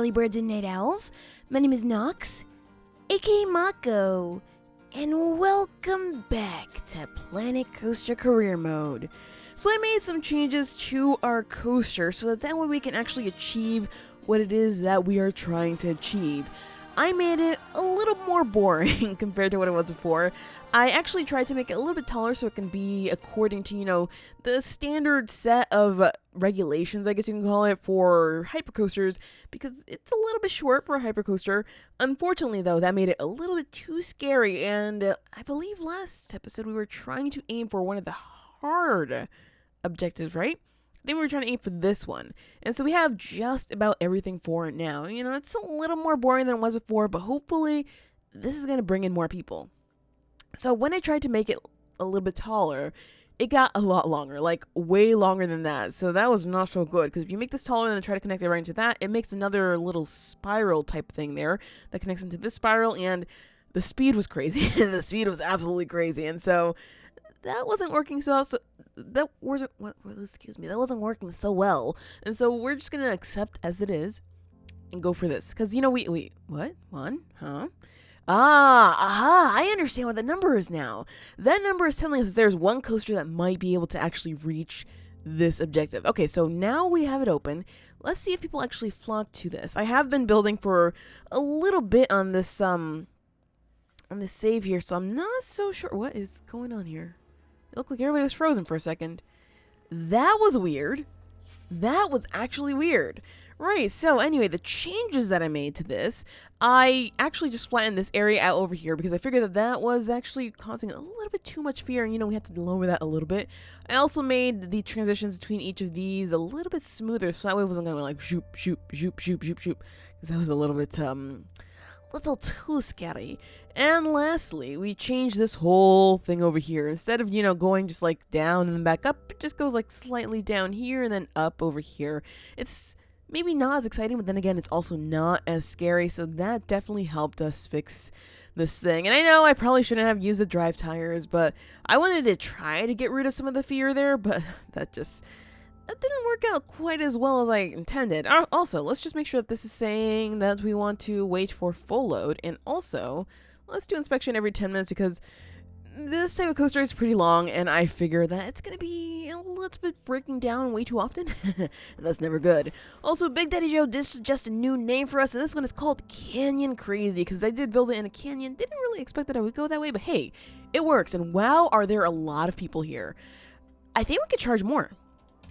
early birds and night owls. My name is Nox, aka Mako, and welcome back to Planet Coaster Career Mode. So I made some changes to our coaster so that way we can actually achieve what it is that we are trying to achieve. I made it a little more boring compared to what it was before. I actually tried to make it a little bit taller so it can be according to, the standard set of regulations, I guess you can call it, for hypercoasters, because it's a little bit short for a hypercoaster. Unfortunately, though, that made it a little bit too scary, and I believe last episode we were trying to aim for one of the hard objectives, right? I think we were trying to aim for this one. And so we have just about everything for it now. It's a little more boring than it was before, but hopefully this is going to bring in more people. So when I tried to make it a little bit taller, it got a lot longer, like way longer than that. So that was not so good, because if you make this taller and then try to connect it right into that, it makes another little spiral type thing there that connects into this spiral, and the speed was crazy. The speed was absolutely crazy. And so that wasn't working that wasn't working so well. And so we're just gonna accept as it is and go for this. Because what? One? Huh? I understand what the number is now. That number is telling us there's one coaster that might be able to actually reach this objective. Okay, so now we have it open. Let's see if people actually flock to this. I have been building for a little bit on this save here, so I'm not so sure what is going on here. It looked like everybody was frozen for a second. That was weird. That was actually weird. Right, so anyway, the changes that I made to this, I actually just flattened this area out over here because I figured that was actually causing a little bit too much fear, and we had to lower that a little bit. I also made the transitions between each of these a little bit smoother, so that way it wasn't going to like shoop, shoop, shoop, shoop, shoop, shoop, because that was a little bit, little too scary. And lastly, we changed this whole thing over here. Instead of, going just like down and then back up, it just goes like slightly down here and then up over here. It's maybe not as exciting, but then again, it's also not as scary. So that definitely helped us fix this thing. And I know I probably shouldn't have used the drive tires, but I wanted to try to get rid of some of the fear there, but that didn't work out quite as well as I intended. Also, let's just make sure that this is saying that we want to wait for full load. And also, let's do inspection every 10 minutes because this type of coaster is pretty long, and I figure that it's going to be a little bit breaking down way too often. And that's never good. Also, Big Daddy Joe did suggest a new name for us, and this one is called Canyon Crazy, because I did build it in a canyon. Didn't really expect that I would go that way, but hey, it works. And wow, are there a lot of people here. I think we could charge more.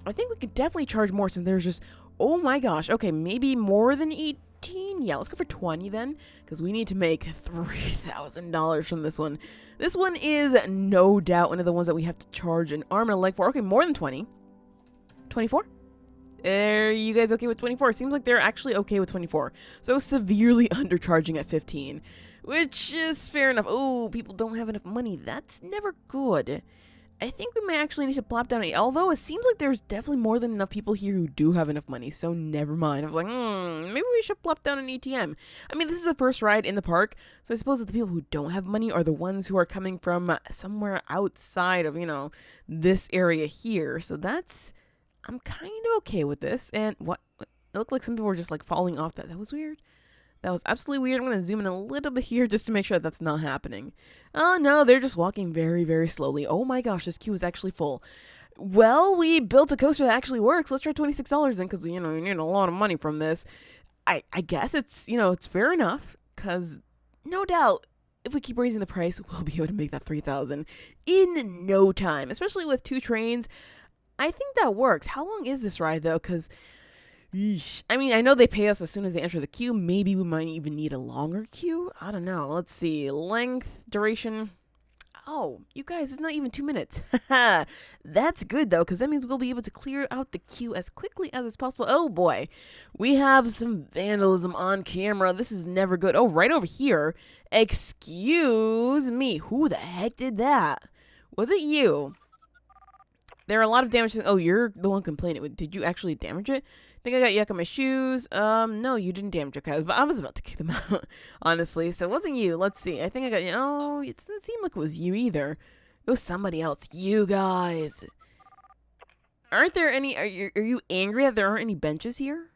I think we could definitely charge more since there's just, oh my gosh, okay, maybe more than 18? Yeah, let's go for 20 then, because we need to make $3,000 from this one. This one is no doubt one of the ones that we have to charge an arm and a leg for. Okay, more than 20. 24? Are you guys okay with 24? Seems like they're actually okay with 24. So severely undercharging at 15, which is fair enough. Oh, people don't have enough money. That's never good. I think we might actually need to plop down although it seems like there's definitely more than enough people here who do have enough money, so never mind. I was like, maybe we should plop down an ATM. I mean, this is the first ride in the park, so I suppose that the people who don't have money are the ones who are coming from somewhere outside of, this area here. So I'm kind of okay with this. And what? It looked like some people were just like falling off that. That was weird. That was absolutely weird. I'm going to zoom in a little bit here just to make sure that's not happening. Oh, no, they're just walking very, very slowly. Oh my gosh, this queue is actually full. Well, we built a coaster that actually works. Let's try $26 then, because, we need a lot of money from this. I guess it's, it's fair enough, because no doubt, if we keep raising the price, we'll be able to make that $3,000 in no time, especially with 2 trains. I think that works. How long is this ride, though? Because I mean, I know they pay us as soon as they enter the queue. Maybe we might even need a longer queue. I don't know. Let's see. Length, duration. Oh, you guys, it's not even 2 minutes. That's good, though, because that means we'll be able to clear out the queue as quickly as is possible. Oh, boy. We have some vandalism on camera. This is never good. Oh, right over here. Excuse me. Who the heck did that? Was it you? There are a lot of damage. Oh, you're the one complaining. Did you actually damage it? I think I got yuck on my shoes. No, you didn't damage your cows, but I was about to kick them out, honestly. So it wasn't you. Let's see. I think I got you. Oh, it doesn't seem like it was you either. It was somebody else. You guys. Aren't there any, are you angry that there aren't any benches here?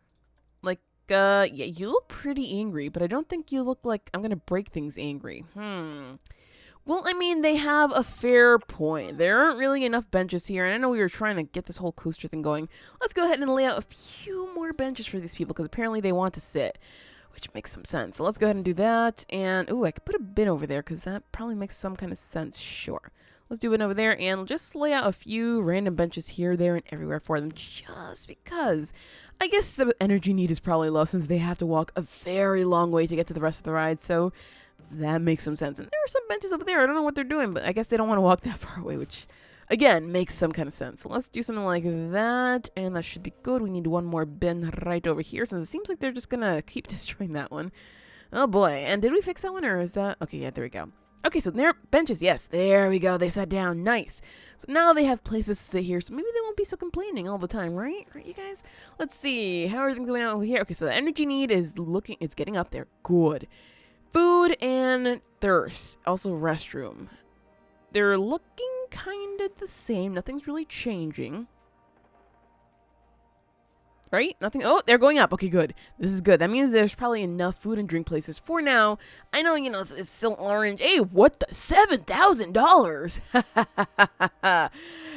Like, yeah, you look pretty angry, but I don't think you look like I'm gonna break things angry. Well, I mean, they have a fair point. There aren't really enough benches here, and I know we were trying to get this whole coaster thing going. Let's go ahead and lay out a few more benches for these people, because apparently they want to sit, which makes some sense. So let's go ahead and do that, and, ooh, I could put a bin over there, because that probably makes some kind of sense. Sure. Let's do it over there, and just lay out a few random benches here, there, and everywhere for them, just because I guess the energy need is probably low, since they have to walk a very long way to get to the rest of the ride, so that makes some sense. And there are some benches over there. I don't know what they're doing, but I guess they don't want to walk that far away, which, again, makes some kind of sense. So let's do something like that, and that should be good. We need one more bin right over here, since it seems like they're just going to keep destroying that one. Oh, boy. And did we fix that one, or is that... Okay, yeah, there we go. Okay, so there are benches. Yes, there we go. They sat down. Nice. So now they have places to sit here, so maybe they won't be so complaining all the time, right? Right, you guys? Let's see. How are things going on over here? Okay, so the energy need is it's getting up there. Good. Food and thirst. Also restroom. They're looking kind of the same. Nothing's really changing. Right? Nothing. Oh, they're going up. Okay, good. This is good. That means there's probably enough food and drink places for now. I know, you know, it's still orange. Hey, what the? $7,000?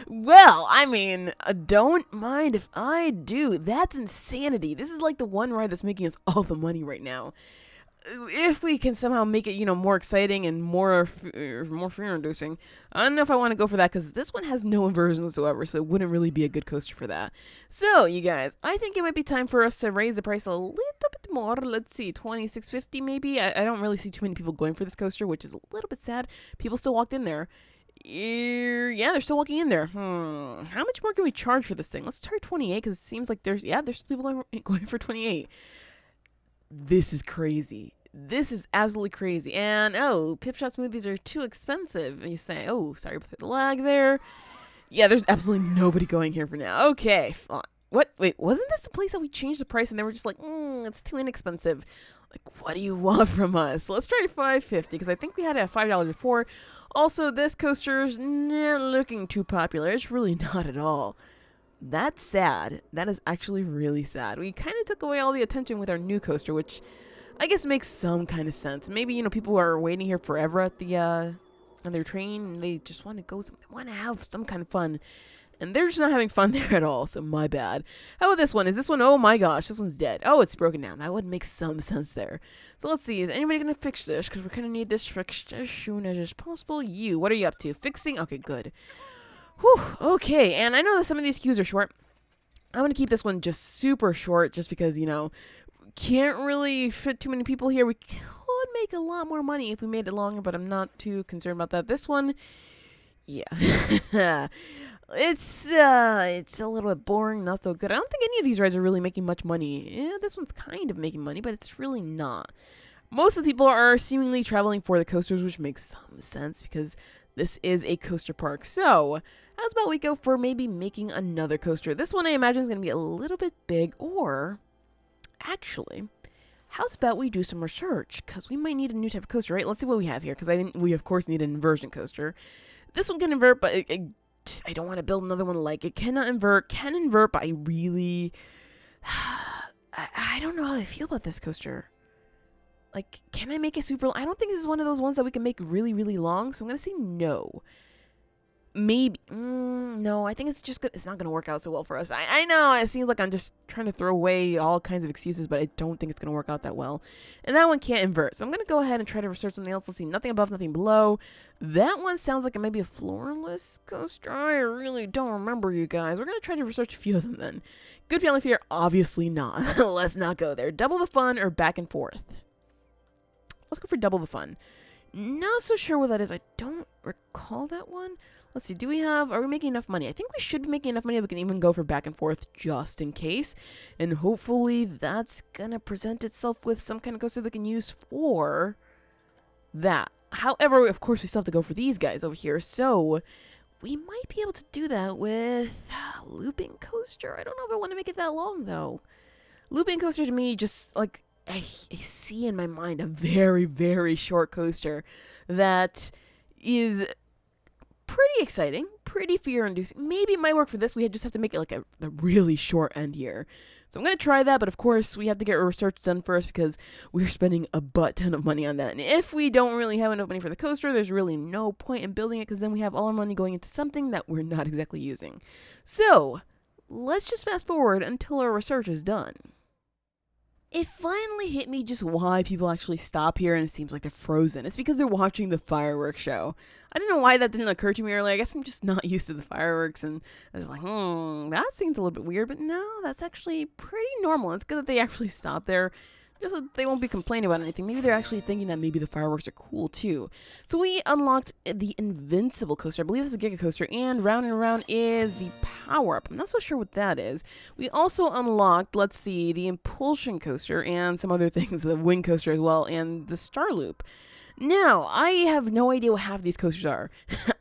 Well, I mean, don't mind if I do. That's insanity. This is like the one ride that's making us all the money right now. If we can somehow make it, you know, more exciting and more fear-inducing, I don't know if I want to go for that, because this one has no inversion whatsoever, so it wouldn't really be a good coaster for that. So, you guys, I think it might be time for us to raise the price a little bit more. Let's see, $26.50 maybe? I don't really see too many people going for this coaster, which is a little bit sad. People still walked in there. Yeah, they're still walking in there. How much more can we charge for this thing? Let's try 28, because it seems like there's people going for 28. This is crazy. This is absolutely crazy. And, oh, Pip Shot smoothies are too expensive. And you say, oh, sorry about the lag there. Yeah, there's absolutely nobody going here for now. Okay, fine. What? Wait, wasn't this the place that we changed the price and they were just like, it's too inexpensive? Like, what do you want from us? Let's try $5.50, because I think we had it at $5 before. Also, this coaster's not looking too popular. It's really not at all. That's sad. That is actually really sad. We kind of took away all the attention with our new coaster, which I guess makes some kind of sense. Maybe, you know, people are waiting here forever at the on their train, and they just want to go. They want to have some kind of fun, and they're just not having fun there at all. So my bad. How about this one? Is this one? Oh my gosh, this one's dead. Oh, it's broken down. That would make some sense there. So let's see. Is anybody gonna fix this? Because we kind of need this fixed as soon as possible. You, what are you up to? Fixing? Okay, good. Whew, okay, and I know that some of these queues are short. I'm going to keep this one just super short, just because, you know, can't really fit too many people here. We could make a lot more money if we made it longer, but I'm not too concerned about that. This one, yeah. It's a little bit boring, not so good. I don't think any of these rides are really making much money. Yeah, this one's kind of making money, but it's really not. Most of the people are seemingly traveling for the coasters, which makes some sense, because this is a coaster park. So, how's about we go for maybe making another coaster? This one I imagine is going to be a little bit big, or actually, how's about we do some research? Because we might need a new type of coaster, right? Let's see what we have here, because we of course need an inversion coaster. This one can invert, but I don't want to build another one like it. Cannot invert, can invert, but I really... I don't know how I feel about this coaster. Like, can I make it super long? I don't think this is one of those ones that we can make really, really long, so I'm going to say no. Maybe. No, I think it's not going to work out so well for us. I know, it seems like I'm just trying to throw away all kinds of excuses, but I don't think it's going to work out that well. And that one can't invert, so I'm going to go ahead and try to research something else. Let's see, nothing above, nothing below. That one sounds like it might be a floorless coaster. I really don't remember, you guys. We're going to try to research a few of them then. Good feeling fear? Obviously not. Let's not go there. Double the fun or back and forth? Let's go for double the fun. Not so sure what that is. I don't recall that one. Let's see. Are we making enough money? I think we should be making enough money that we can even go for back and forth just in case. And hopefully that's going to present itself with some kind of coaster that we can use for that. However, of course, we still have to go for these guys over here. So we might be able to do that with looping coaster. I don't know if I want to make it that long, though. Looping coaster to me just like... I see in my mind a very, very short coaster that is pretty exciting, pretty fear-inducing. Maybe it might work for this. We just have to make it like the really short end here. So I'm going to try that, but of course we have to get research done first because we're spending a butt ton of money on that. And if we don't really have enough money for the coaster, there's really no point in building it because then we have all our money going into something that we're not exactly using. So let's just fast forward until our research is done. It finally hit me just why people actually stop here and it seems like they're frozen. It's because they're watching the fireworks show. I don't know why that didn't occur to me earlier. I guess I'm just not used to the fireworks and I was like, that seems a little bit weird. But no, that's actually pretty normal. It's good that they actually stop there. Just so they won't be complaining about anything. Maybe they're actually thinking that maybe the fireworks are cool too. So we unlocked the Invincible coaster. I believe it's a Giga coaster. And round is the power-up. I'm not so sure what that is. We also unlocked, let's see, the Impulsion coaster and some other things. The Wing coaster as well and the Star Loop. Now, I have no idea what half of these coasters are.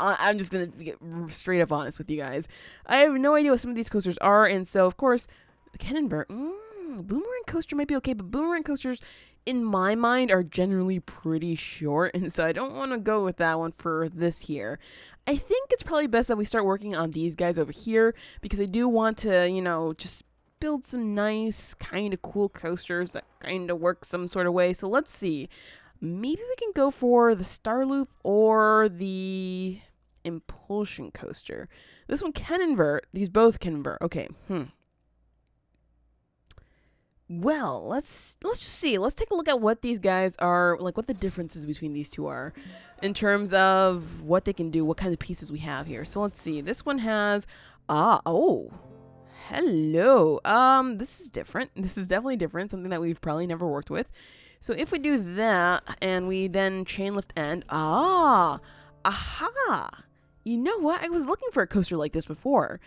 I'm just going to get straight up honest with you guys. I have no idea what some of these coasters are. And so, of course, the Cannonbird... Boomerang coaster might be okay, but boomerang coasters, in my mind, are generally pretty short, and so I don't want to go with that one for this here. I think it's probably best that we start working on these guys over here, because I do want to, just build some nice, kind of cool coasters that kind of work some sort of way. So let's see. Maybe we can go for the Star Loop or the Impulsion coaster. This one can invert. These both can invert. Okay, Well, let's just see. Let's take a look at what these guys are, like what the differences between these two are in terms of what they can do, what kind of pieces we have here. So let's see. This one has, hello. This is different. This is definitely different, something that we've probably never worked with. So if we do that and we then chain lift end, aha. You know what? I was looking for a coaster like this before.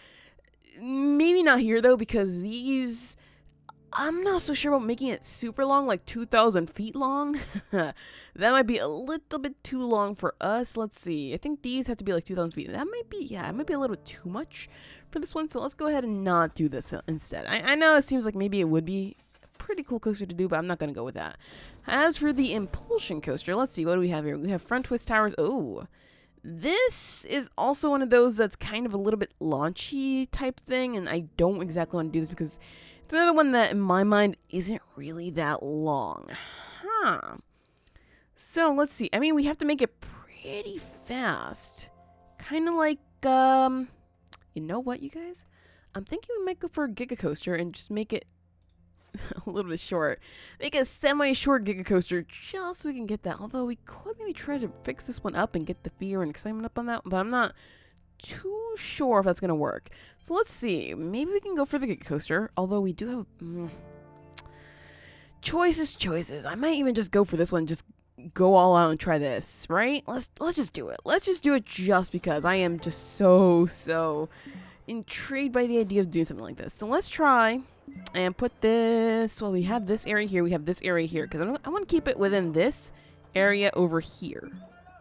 Maybe not here though, because these... I'm not so sure about making it super long, like 2,000 feet long. That might be a little bit too long for us. Let's see. I think these have to be like 2,000 feet. That might be, it might be a little bit too much for this one. So let's go ahead and not do this instead. I know it seems like maybe it would be a pretty cool coaster to do, but I'm not going to go with that. As for the Impulsion coaster, let's see. What do we have here? We have front twist towers. Oh, this is also one of those that's kind of a little bit launchy type thing. And I don't exactly want to do this because... it's another one that, in my mind, isn't really that long. So, let's see. I mean, we have to make it pretty fast. Kind of like, you know what, you guys? I'm thinking we might go for a Giga Coaster and just make it a little bit short. Make a semi-short Giga Coaster just so we can get that. Although, we could maybe try to fix this one up and get the fear and excitement up on that. But I'm not... too sure if that's gonna work. So let's see. Maybe we can go for the Giga coaster. Although we do have choices. I might even just go for this one. Just go all out and try this. Right? Let's just do it. Let's just do it just because I am just so intrigued by the idea of doing something like this. So let's try and put this. Well, we have this area here. We have this area here because I want to keep it within this area over here.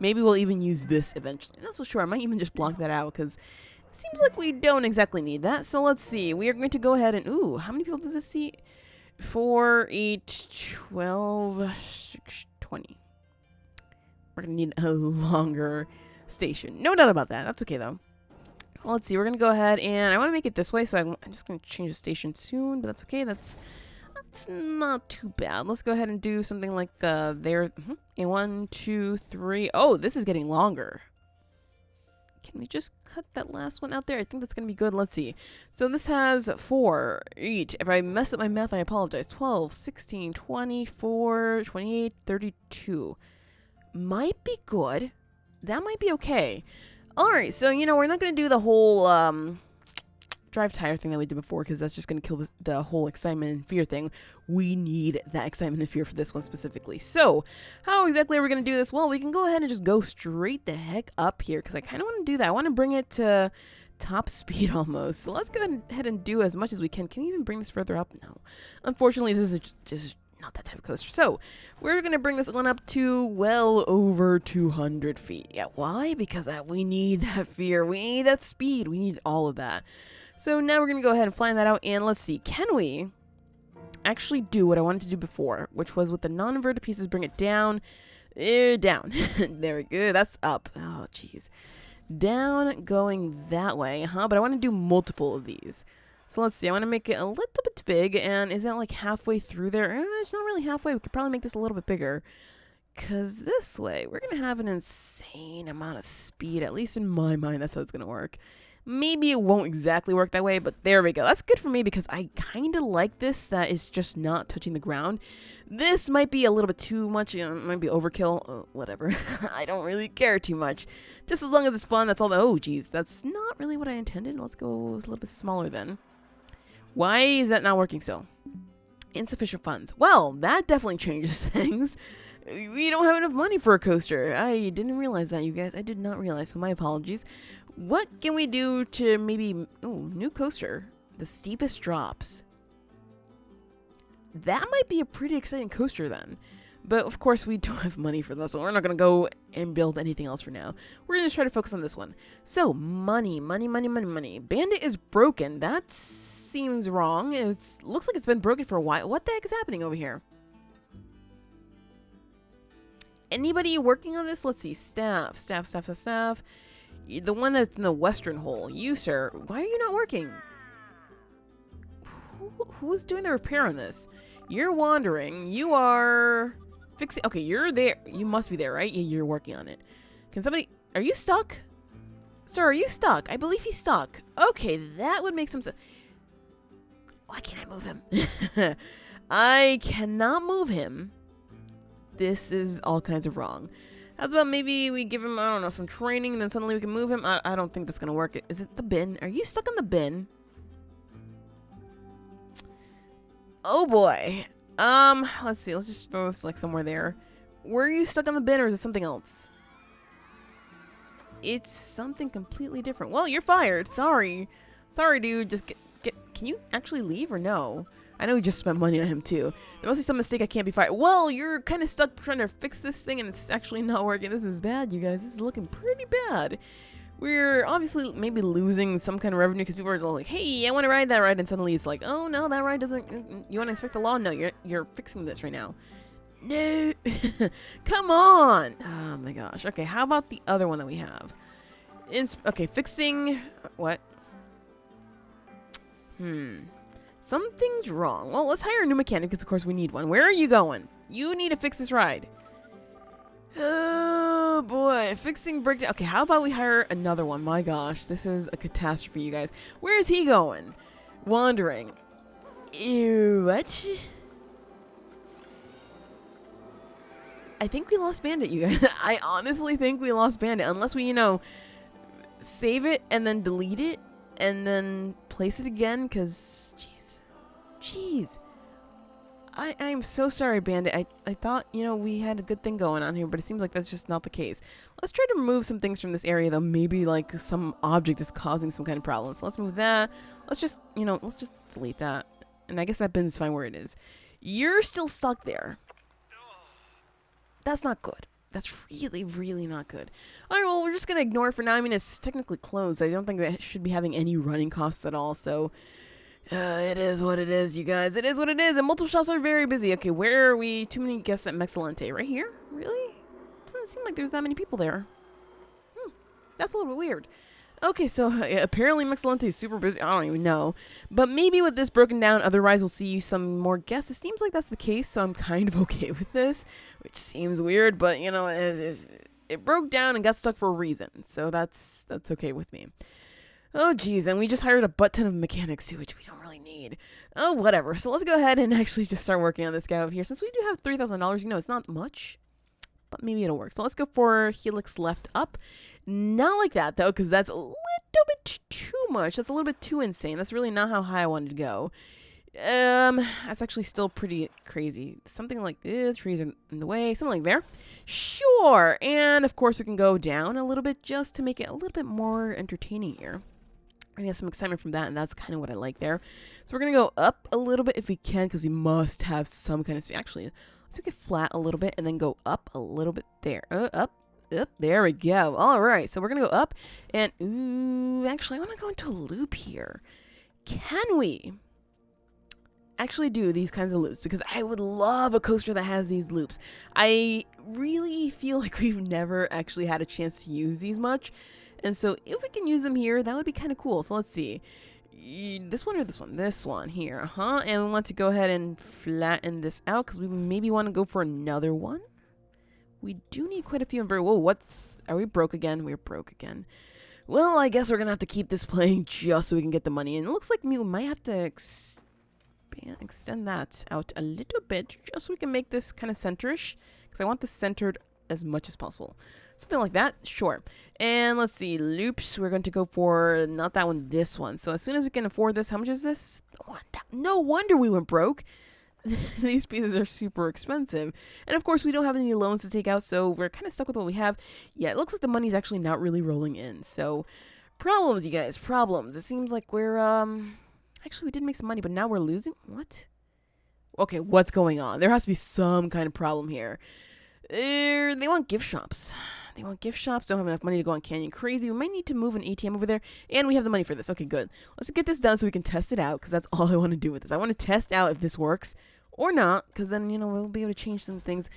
Maybe we'll even use this eventually. I'm not so sure. I might even just block that out because it seems like we don't exactly need that. So let's see. We are going to go ahead and... ooh, how many people does this seat? 4, 8, 12, 6, 20. We're going to need a longer station. No doubt about that. That's okay, though. So let's see. We're going to go ahead and... I want to make it this way, so I'm just going to change the station soon. But that's okay. That's not too bad. Let's go ahead and do something like there. And 1, 2, 3. Oh, this is getting longer. Can we just cut that last one out there? I think that's going to be good. Let's see. So this has 4, 8. If I mess up my math, I apologize. 12, 16, 24, 28, 32. Might be good. That might be okay. Alright, so, we're not going to do the whole, drive tire thing that we did before because that's just going to kill the whole excitement and fear thing. We need that excitement and fear for this one specifically. So how exactly are we going to do this? Well, we can go ahead and just go straight the heck up here because I kind of want to do that. I want to bring it to top speed almost. So let's go ahead and do as much as we can. Can we even bring this further up? No. Unfortunately, this is just not that type of coaster. So we're going to bring this one up to well over 200 feet. Yeah, why? Because we need that fear. We need that speed. We need all of that. So now we're going to go ahead and fly that out, and let's see, can we actually do what I wanted to do before, which was with the non-inverted pieces, bring it down, down. There we go, that's up. Oh, jeez. Down, going that way, but I want to do multiple of these. So let's see. I want to make it a little bit big. And is that like halfway through there? It's not really halfway. We could probably make this a little bit bigger. Because this way, we're going to have an insane amount of speed. At least in my mind, that's how it's going to work. Maybe it won't exactly work that way, but there we go. That's good for me because I kind of like this that is just not touching the ground. This might be a little bit too much. You know, it might be overkill. Whatever. I don't really care too much. Just as long as it's fun, that's all the... Oh, geez. That's not really what I intended. Let's go a little bit smaller then. Why is that not working still? Insufficient funds. Well, that definitely changes things. We don't have enough money for a coaster. I didn't realize that, you guys. I did not realize, so my apologies. What can we do to maybe... Oh, new coaster. The steepest drops. That might be a pretty exciting coaster then. But, of course, we don't have money for this one. We're not going to go and build anything else for now. We're going to try to focus on this one. So, money, money, money, money, money. Bandit is broken. That seems wrong. It looks like it's been broken for a while. What the heck is happening over here? Anybody working on this? Let's see. Staff. The one that's in the western hole. You, sir. Why are you not working? Who's doing the repair on this? You're wandering. You are fixing... Okay, you're there. You must be there, right? Yeah, you're working on it. Can somebody... Are you stuck? Sir, are you stuck? I believe he's stuck. Okay, that would make some sense. Why can't I move him? I cannot move him. This is all kinds of wrong. How's about maybe we give him, I don't know, some training and then suddenly we can move him? I don't think that's going to work. Is it the bin? Are you stuck on the bin? Oh boy. Let's see. Let's just throw this like somewhere there. Were you stuck on the bin or is it something else? It's something completely different. Well, you're fired. Sorry. Sorry, dude. Just get... Can you actually leave or no? I know we just spent money on him too. There must be some mistake. I can't be fired. Well, you're kind of stuck trying to fix this thing and it's actually not working. This is bad, you guys. This is looking pretty bad. We're obviously maybe losing some kind of revenue because people are like, hey, I want to ride that ride. And suddenly it's like, oh, no, that ride doesn't... You want to inspect the law? No, you're fixing this right now. No. Come on. Oh, my gosh. Okay, how about the other one that we have? Okay, fixing... What? Something's wrong. Well, let's hire a new mechanic because, of course, we need one. Where are you going? You need to fix this ride. Oh, boy. Fixing breakdown. Okay, how about we hire another one? My gosh, this is a catastrophe, you guys. Where is he going? Wandering. Ew, what? I think we lost Bandit, you guys. I honestly think we lost Bandit. Unless we, you know, save it and then delete it. And then place it again, because, jeez. I'm so sorry, Bandit. I thought, you know, we had a good thing going on here, but it seems like that's just not the case. Let's try to remove some things from this area, though. Maybe, like, some object is causing some kind of problem. So let's move that. Let's just, you know, let's just delete that. And I guess that bin's fine where it is. You're still stuck there. That's not good. That's really, really not good. Alright, well, we're just going to ignore it for now. I mean, it's technically closed. I don't think that it should be having any running costs at all, so... it is what it is, you guys. It is what it is, and multiple shops are very busy. Okay, where are we? Too many guests at Mexcellente. Right here? Really? Doesn't seem like there's that many people there. That's a little bit weird. Okay, so apparently Mexcellente is super busy. I don't even know. But maybe with this broken down, otherwise we'll see some more guests. It seems like that's the case, so I'm kind of okay with this. Which seems weird, but, you know, it broke down and got stuck for a reason. So that's okay with me. Oh, geez, and we just hired a butt ton of mechanics, too, which we don't really need. Oh, whatever. So let's go ahead and actually just start working on this guy over here. Since we do have $3,000, you know, it's not much, but maybe it'll work. So let's go for Helix left up. Not like that, though, because that's a little bit too much. That's a little bit too insane. That's really not how high I wanted to go. That's actually still pretty crazy. Something like this, trees are in the way, something like there. Sure, and of course we can go down a little bit just to make it a little bit more entertaining here. I get some excitement from that, and that's kind of what I like there. So we're going to go up a little bit if we can, because we must have some kind of speed. Actually, let's make it flat a little bit, and then go up a little bit there. Up. There we go. All right, so we're going to go up, and, ooh, actually, I want to go into a loop here. Can we actually do these kinds of loops? Because I would love a coaster that has these loops. I really feel like we've never actually had a chance to use these much. And so if we can use them here, that would be kind of cool. So let's see. This one or this one? This one here. And we want to go ahead and flatten this out because we maybe want to go for another one. We do need quite a few. Whoa, are we broke again? We're broke again. Well, I guess we're going to have to keep this playing just so we can get the money. And it looks like we might have to extend that out a little bit just so we can make this kind of centerish. Because I want this centered as much as possible. Something like that, sure. And let's see, loops, we're going to go for, not that one, this one. So as soon as we can afford this, how much is this? No wonder we went broke. These pieces are super expensive. And of course, we don't have any loans to take out, so we're kind of stuck with what we have. Yeah, it looks like the money's actually not really rolling in. So, problems, you guys, problems. It seems like we're, actually, we did make some money, but now we're losing? What? Okay, what's going on? There has to be some kind of problem here. They want gift shops. They want gift shops. Don't have enough money to go on Canyon Crazy. We might need to move an ATM over there. And we have the money for this. Okay, good. Let's get this done so we can test it out. Because that's all I want to do with this. I want to test out if this works or not. Because then, you know, we'll be able to change some things.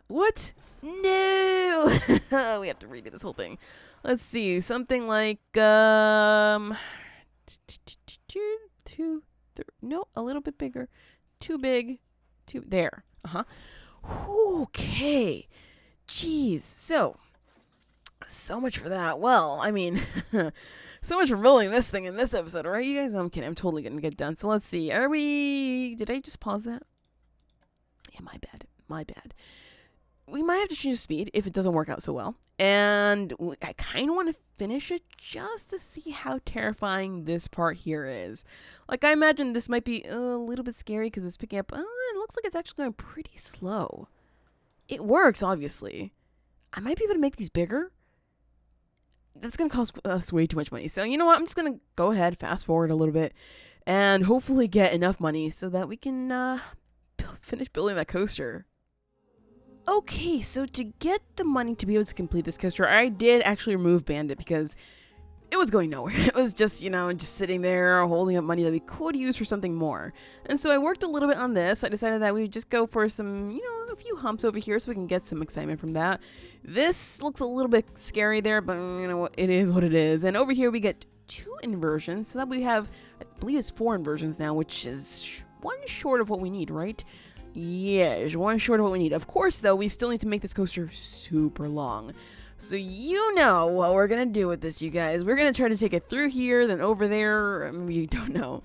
What? No! We have to redo this whole thing. Let's see. Something like, no, a little bit bigger. Too big. There. Okay. Jeez. So much for that. Well, I mean, so much for building this thing in this episode, right, you guys? I'm kidding. I'm totally gonna get done. So let's see. Did I just pause that? Yeah, my bad. We might have to change the speed if it doesn't work out so well. And I kind of want to finish it just to see how terrifying this part here is. Like, I imagine this might be a little bit scary because it's picking up. It looks like it's actually going pretty slow. It works, obviously. I might be able to make these bigger. That's going to cost us way too much money. So, you know what? I'm just going to go ahead, fast forward a little bit, and hopefully get enough money so that we can finish building that coaster. Okay, so to get the money to be able to complete this coaster, I did actually remove Bandit because it was going nowhere. It was just, you know, just sitting there holding up money that we could use for something more. And so I worked a little bit on this. I decided that we would just go for some, you know, a few humps over here so we can get some excitement from that. This looks a little bit scary there, but you know, it is what it is. And over here we get 2 inversions, so that we have, I believe it's 4 inversions now, which is one short of what we need, right? Yes, one short of what we need. Of course, though, we still need to make this coaster super long. So you know what we're going to do with this, you guys. We're going to try to take it through here, then over there. Maybe you don't know.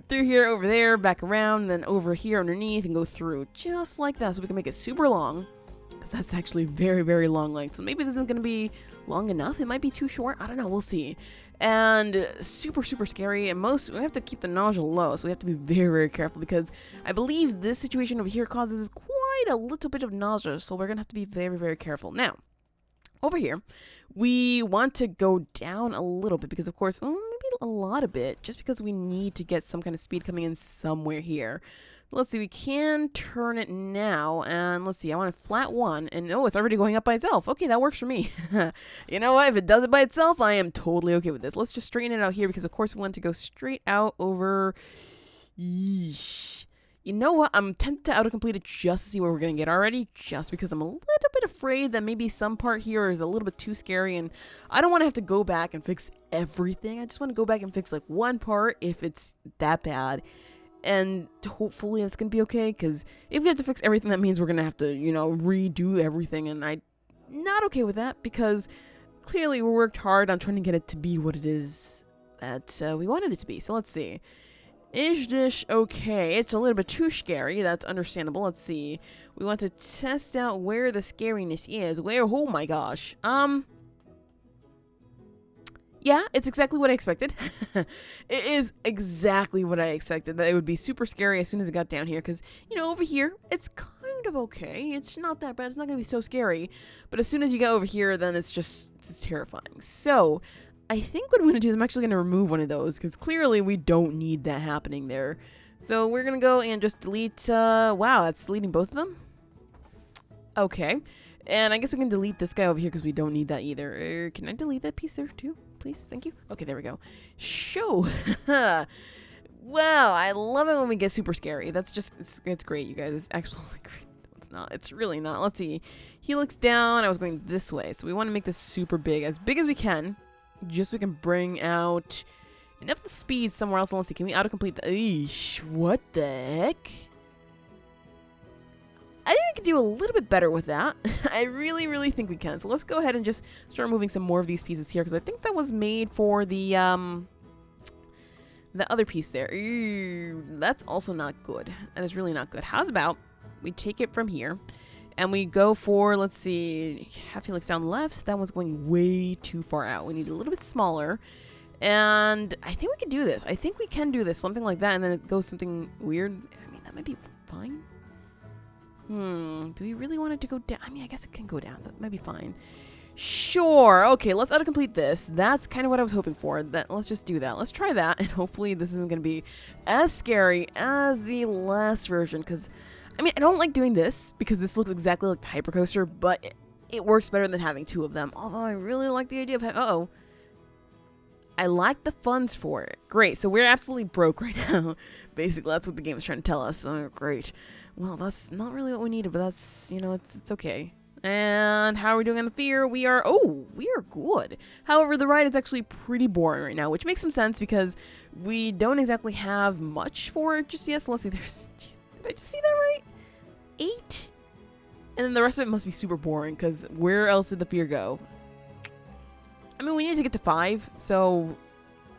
Through here, over there, back around, then over here underneath, and go through just like that so we can make it super long. Because that's actually very, very long length. So maybe this isn't going to be long enough. It might be too short. I don't know. We'll see. And super, super scary. And we have to keep the nausea low. So we have to be very, very careful because I believe this situation over here causes quite a little bit of nausea. So we're going to have to be very, very careful. Now, over here, we want to go down a little bit because, of course, maybe a lot of it, just because we need to get some kind of speed coming in somewhere here. Let's see, we can turn it now, and let's see, I want a flat 1, and oh, it's already going up by itself. Okay, that works for me. You know what, if it does it by itself, I am totally okay with this. Let's just straighten it out here because, of course, we want to go straight out over. Yeesh. You know what? I'm tempted to autocomplete it just to see what we're going to get already, just because I'm a little bit afraid that maybe some part here is a little bit too scary, and I don't want to have to go back and fix everything. I just want to go back and fix, like, one part if it's that bad, and hopefully it's going to be okay, because if we have to fix everything, that means we're going to have to, you know, redo everything, and I'm not okay with that, because clearly we worked hard on trying to get it to be what it is that we wanted it to be. So let's see. Is this okay? It's a little bit too scary. That's understandable. Let's see. We want to test out where the scariness is. Where? Oh my gosh. Yeah, it's exactly what I expected. It is exactly what I expected. That it would be super scary as soon as it got down here. Because, you know, over here, it's kind of okay. It's not that bad. It's not going to be so scary. But as soon as you get over here, then it's terrifying. So I think what I'm going to do is I'm actually going to remove one of those because clearly we don't need that happening there. So we're going to go and just delete, wow, that's deleting both of them? Okay. And I guess we can delete this guy over here because we don't need that either. Can I delete that piece there too, please? Thank you. Okay, there we go. Shoo! Wow, I love it when we get super scary. That's just, it's great, you guys. It's absolutely great. It's not. It's really not. Let's see. He looks down. I was going this way. So we want to make this super big as we can. Just so we can bring out enough of the speed somewhere else. Let's see, can we autocomplete the... Eesh, what the heck? I think we could do a little bit better with that. I really, really think we can. So let's go ahead and just start moving some more of these pieces here, because I think that was made for the other piece there. Ew, that's also not good. That is really not good. How's about we take it from here and we go for, let's see, half helix down left. That one's going way too far out. We need a little bit smaller. And I think we can do this. I think we can do this. Something like that, and then it goes something weird. I mean, that might be fine. Do we really want it to go down? I mean, I guess it can go down. That might be fine. Sure. Okay, let's autocomplete this. That's kind of what I was hoping for. Let's just do that. Let's try that, and hopefully this isn't going to be as scary as the last version, because, I mean, I don't like doing this, because this looks exactly like the hypercoaster, but it works better than having two of them, although I really like the idea of uh-oh. I like the funds for it. Great, so we're absolutely broke right now. Basically, that's what the game is trying to tell us. Oh, great. Well, that's not really what we needed, but that's, you know, it's okay. And how are we doing on the fear? We are good. However, the ride is actually pretty boring right now, which makes some sense because we don't exactly have much for it just yet. So let's see, there's, geez, did I just see that right? 8? And then the rest of it must be super boring, because where else did the fear go? I mean, we need to get to 5, so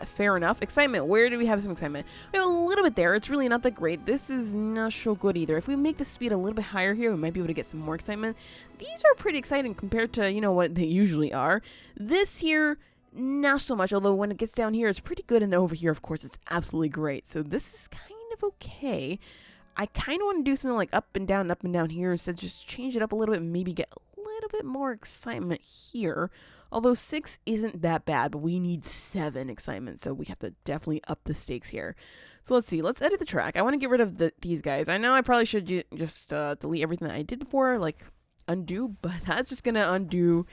fair enough. Excitement, where do we have some excitement? We have a little bit there. It's really not that great. This is not so good either. If we make the speed a little bit higher here, we might be able to get some more excitement. These are pretty exciting compared to, you know, what they usually are. This here, not so much, although when it gets down here, it's pretty good, and over here, of course, it's absolutely great. So this is kind of okay. I kind of want to do something like up and down here, instead just change it up a little bit and maybe get a little bit more excitement here. Although 6 isn't that bad, but we need 7 excitement, so we have to definitely up the stakes here. So let's see. Let's edit the track. I want to get rid of these guys. I know I probably should just delete everything that I did before, like undo, but that's just going to undo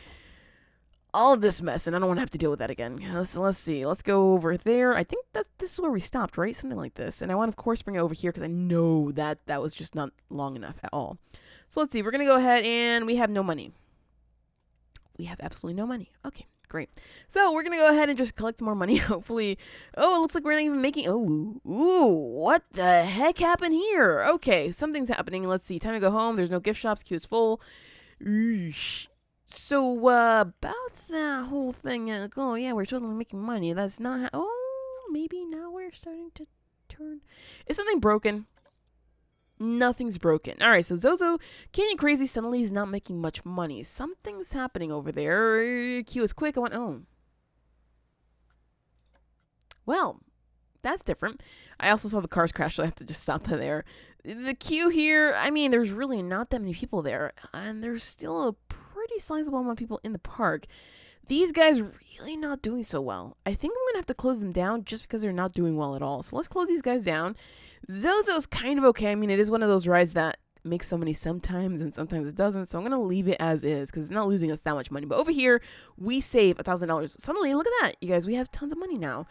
all of this mess, and I don't want to have to deal with that again. Let's see. Let's go over there. I think that this is where we stopped, right? Something like this. And I want to, of course, bring it over here because I know that that was just not long enough at all. So let's see. We're going to go ahead, and we have no money. We have absolutely no money. Okay, great. So we're going to go ahead and just collect some more money, hopefully. Oh, it looks like we're not even making... Oh, ooh, what the heck happened here? Okay, something's happening. Let's see. Time to go home. There's no gift shops. Queue is full. Eesh. So, about that whole thing, oh, yeah, we're totally making money. That's not... Oh, maybe now we're starting to turn... Is something broken? Nothing's broken. Alright, so Zozo, Canyon Crazy suddenly is not making much money. Something's happening over there. Q is quick. I want... Oh. Well, that's different. I also saw the cars crash, so I have to just stop that there. The queue here, I mean, there's really not that many people there. And there's still a pretty sizable amount of people in the park. These guys really not doing so well. I think I'm going to have to close them down just because they're not doing well at all. So let's close these guys down. Zozo's kind of okay. I mean, it is one of those rides that makes some money sometimes and sometimes it doesn't. So I'm going to leave it as is because it's not losing us that much money. But over here, we save $1,000. Suddenly, look at that. You guys, we have tons of money now.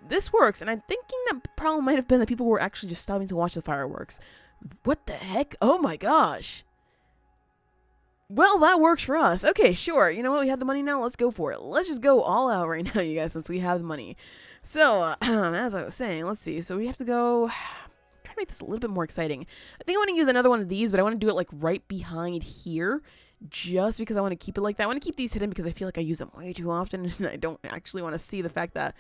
This works. And I'm thinking that problem might have been that people were actually just stopping to watch the fireworks. What the heck? Oh my gosh. Well, that works for us. Okay, sure. You know what? We have the money now. Let's go for it. Let's just go all out right now, you guys, since we have the money. So, as I was saying, let's see. So we have to go... try to make this a little bit more exciting. I think I want to use another one of these, but I want to do it like right behind here, just because I want to keep it like that. I want to keep these hidden because I feel like I use them way too often, and I don't actually want to see the fact that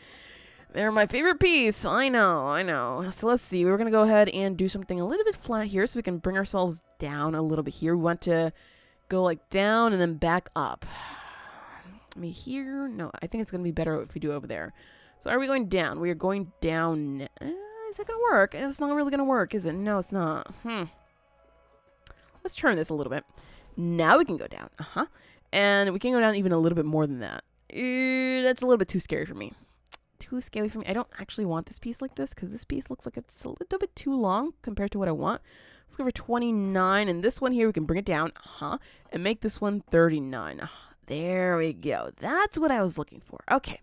they're my favorite piece. I know. So let's see. We're going to go ahead and do something a little bit flat here so we can bring ourselves down a little bit here. We want to go like down and then back up. I mean here, no, I think it's going to be better if we do it over there. So are we going down? We are going down. Is that going to work? It's not really going to work, is it? No, it's not. Let's turn this a little bit. Now we can go down. And we can go down even a little bit more than that. That's a little bit too scary for me. I don't actually want this piece like this because this piece looks like it's a little bit too long compared to what I want. Let's go for 29, and this one here, we can bring it down, and make this one 39. There we go. That's what I was looking for. Okay,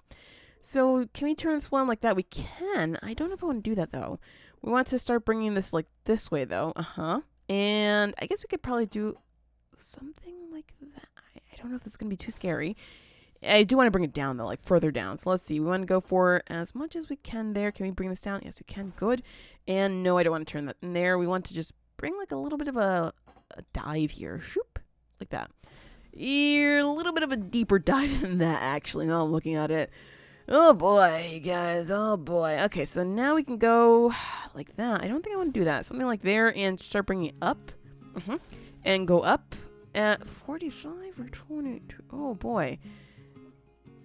so can we turn this one like that? We can. I don't know if I want to do that, though. We want to start bringing this like this way, though. And I guess we could probably do something like that. I don't know if this is going to be too scary. I do want to bring it down, though, like further down. So let's see. We want to go for as much as we can there. Can we bring this down? Yes, we can. Good. And no, I don't want to turn that in there. We want to just bring like a little bit of a dive here. Shoop. Like that. A little bit of a deeper dive than that, actually. Now I'm looking at it. Oh, boy, you guys. Oh, boy. Okay, so now we can go like that. I don't think I want to do that. Something like there and start bringing it up. And go up at 45 or 22. Oh, boy.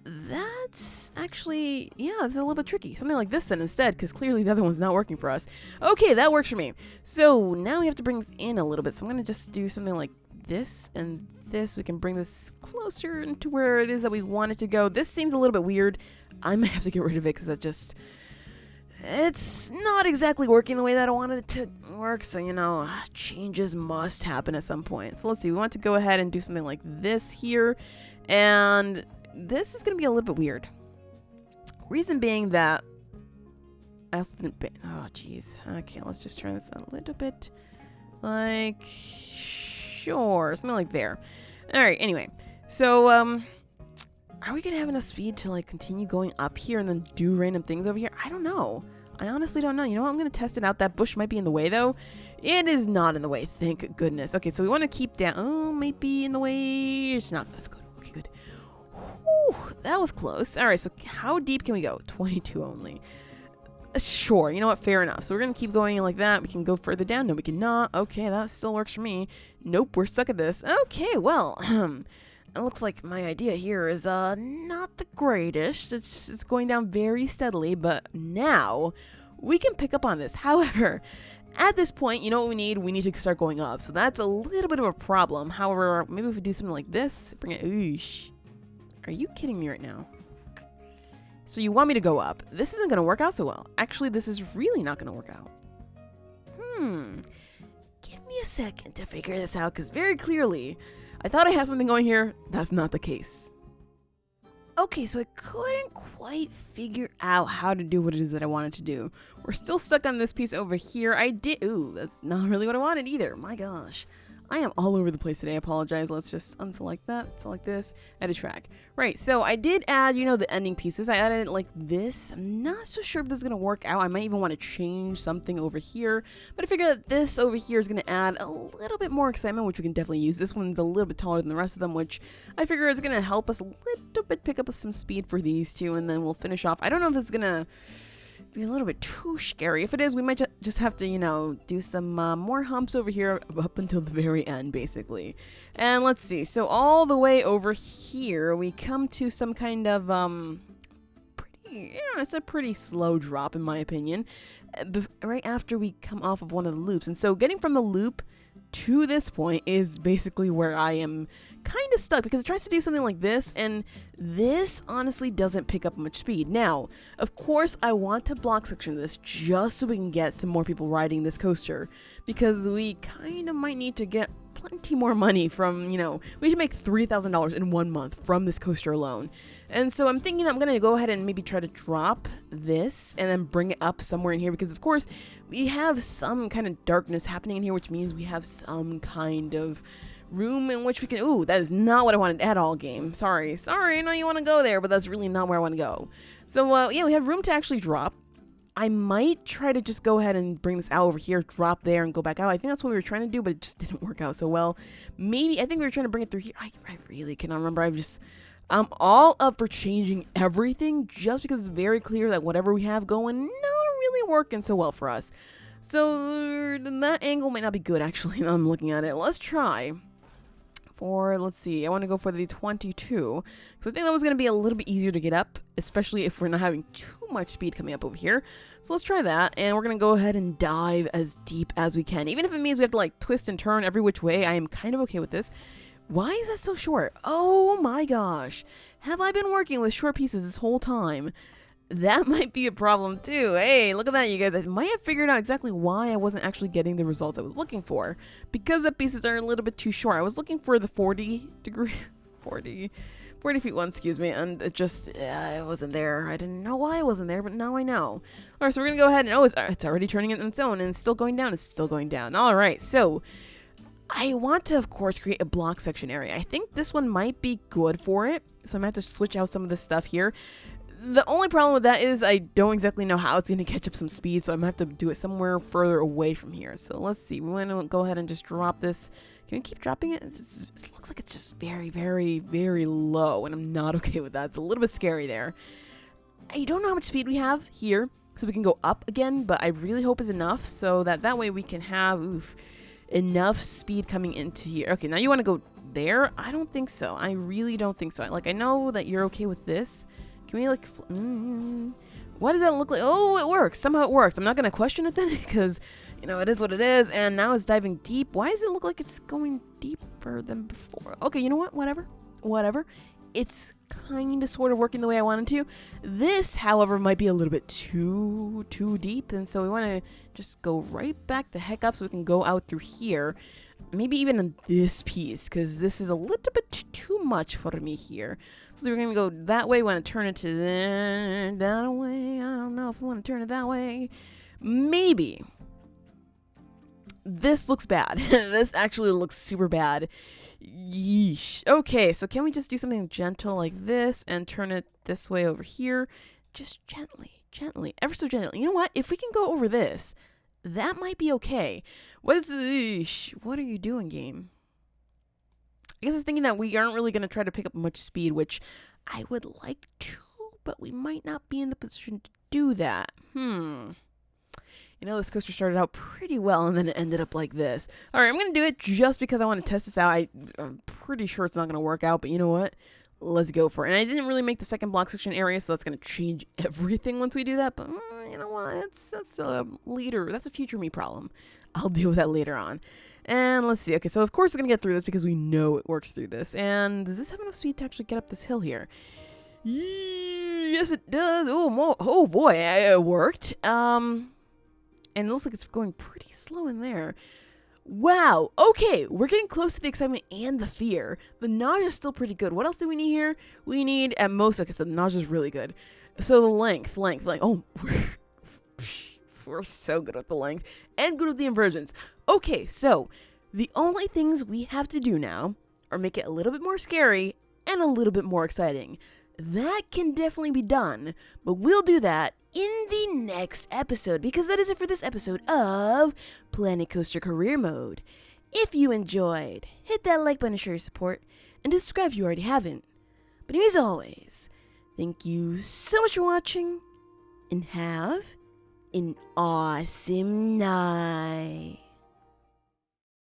That's actually, yeah, it's a little bit tricky. Something like this then instead, because clearly the other one's not working for us. Okay, that works for me. So now we have to bring this in a little bit. So I'm going to just do something like this and this. We can bring this closer into where it is that we want it to go. This seems a little bit weird. I might have to get rid of it because it's not exactly working the way that I wanted it to work. So, you know, changes must happen at some point. So let's see. We want to go ahead and do something like this here. And this is going to be a little bit weird. Reason being that I also didn't oh, jeez. Okay, let's just turn this a little bit. Like, sure. Something like there. All right, anyway. So, are we going to have enough speed to, like, continue going up here and then do random things over here? I don't know. I honestly don't know. You know what? I'm going to test it out. That bush might be in the way, though. It is not in the way. Thank goodness. Okay, so we want to keep down. Oh, might be in the way. It's not. That's good. Okay, good. Whew, that was close. All right, so how deep can we go? 22 only. Sure. You know what? Fair enough. So we're going to keep going like that. We can go further down. No, we cannot. Okay, that still works for me. Nope, we're stuck at this. Okay, well, it looks like my idea here is not the greatest. It's going down very steadily, but now we can pick up on this. However, at this point, you know what we need? We need to start going up. So that's a little bit of a problem. However, maybe if we do something like this, bring it. Oosh. Are you kidding me right now? So you want me to go up. This isn't going to work out so well. Actually, this is really not going to work out. Give me a second to figure this out, because very clearly I thought I had something going here. That's not the case. Okay, so I couldn't quite figure out how to do what it is that I wanted to do. We're still stuck on this piece over here. Ooh, that's not really what I wanted either. My gosh. I am all over the place today. I apologize. Let's just unselect that. Select this. Edit track. Right, so I did add, you know, the ending pieces. I added it like this. I'm not so sure if this is going to work out. I might even want to change something over here. But I figure that this over here is going to add a little bit more excitement, which we can definitely use. This one's a little bit taller than the rest of them, which I figure is going to help us a little bit pick up some speed for these two. And then we'll finish off. I don't know if it's going to be a little bit too scary. If it is, we might just have to, you know, do some more humps over here up until the very end, basically. And let's see. So all the way over here, we come to some kind of it's a pretty slow drop in my opinion. Right after we come off of one of the loops, and so getting from the loop to this point is basically where I am kind of stuck, because it tries to do something like this, and this honestly doesn't pick up much speed. Now, of course, I want to block section this just so we can get some more people riding this coaster, because we kind of might need to get plenty more money from, you know, we should make $3,000 in 1 month from this coaster alone. And so I'm thinking I'm going to go ahead and maybe try to drop this and then bring it up somewhere in here, because of course we have some kind of darkness happening in here, which means we have some kind of room in which we can, ooh, that is not what I wanted at all, game. Sorry, I know you want to go there, but that's really not where I want to go. So, yeah, we have room to actually drop. I might try to just go ahead and bring this out over here, drop there, and go back out. I think that's what we were trying to do, but it just didn't work out so well. Maybe, I think we were trying to bring it through here. I really cannot remember. I'm all up for changing everything just because it's very clear that whatever we have going, not really working so well for us. So, that angle might not be good, actually, now I'm looking at it. Let's try. Let's see, I want to go for the 22, because I think that was going to be a little bit easier to get up, especially if we're not having too much speed coming up over here. So let's try that, and we're going to go ahead and dive as deep as we can. Even if it means we have to, like, twist and turn every which way, I am kind of okay with this. Why is that so short? Oh my gosh. Have I been working with short pieces this whole time? That might be a problem too. Hey, look at that, you guys. I might have figured out exactly why I wasn't actually getting the results I was looking for. Because the pieces are a little bit too short. I was looking for the 40 feet one, excuse me, and it just, it wasn't there. I didn't know why it wasn't there, but now I know. Alright, so we're going to go ahead and, oh, it's already turning it on its own, and it's still going down. It's still going down. Alright, so I want to, of course, create a block section area. I think this one might be good for it. So I'm going to have to switch out some of this stuff here. The only problem with that is I don't exactly know how it's going to catch up some speed, so I'm going to have to do it somewhere further away from here. So let's see. We want to go ahead and just drop this. Can we keep dropping it? It looks like it's just very, very, very low, and I'm not okay with that. It's a little bit scary there. I don't know how much speed we have here, so we can go up again, but I really hope it's enough so that way we can have enough speed coming into here. Okay, now you want to go there? I don't think so. I really don't think so. Like, I know that you're okay with this. Can we, like, what does that look like? Oh, it works. Somehow it works. I'm not going to question it then because, you know, it is what it is. And now it's diving deep. Why does it look like it's going deeper than before? Okay, you know what? Whatever. It's kind of sort of working the way I wanted to. This, however, might be a little bit too deep. And so we want to just go right back the heck up so we can go out through here. Maybe even in this piece because this is a little bit too much for me here. So we're going to go that way. We want to turn it to that way. I don't know if we want to turn it that way. Maybe. This looks bad. This actually looks super bad. Yeesh. Okay, so can we just do something gentle like this and turn it this way over here? Just gently, ever so gently. You know what? If we can go over this, that might be okay. What are you doing, game? I guess it's thinking that we aren't really going to try to pick up much speed, which I would like to, but we might not be in the position to do that. You know, this coaster started out pretty well and then it ended up like this. All right, I'm going to do it just because I want to test this out. I'm pretty sure it's not going to work out, but you know what? Let's go for it. And I didn't really make the second block section area, so that's going to change everything once we do that. But you know what? That's a future me problem. I'll deal with that later on. And let's see. Okay, so of course we're going to get through this because we know it works through this. And does this have enough speed to actually get up this hill here? Yes, it does. Oh boy, it worked. And it looks like it's going pretty slow in there. Wow. Okay, we're getting close to the excitement and the fear. The nausea is still pretty good. What else do we need here? We need at most. Okay, so the nausea is really good. So the length. Oh, we're so good with the length and good with the inversions. Okay, so the only things we have to do now are make it a little bit more scary and a little bit more exciting. That can definitely be done, but we'll do that in the next episode because that is it for this episode of Planet Coaster Career Mode. If you enjoyed, hit that like button to show your support and subscribe if you already haven't. But as always, thank you so much for watching and have an awesome night.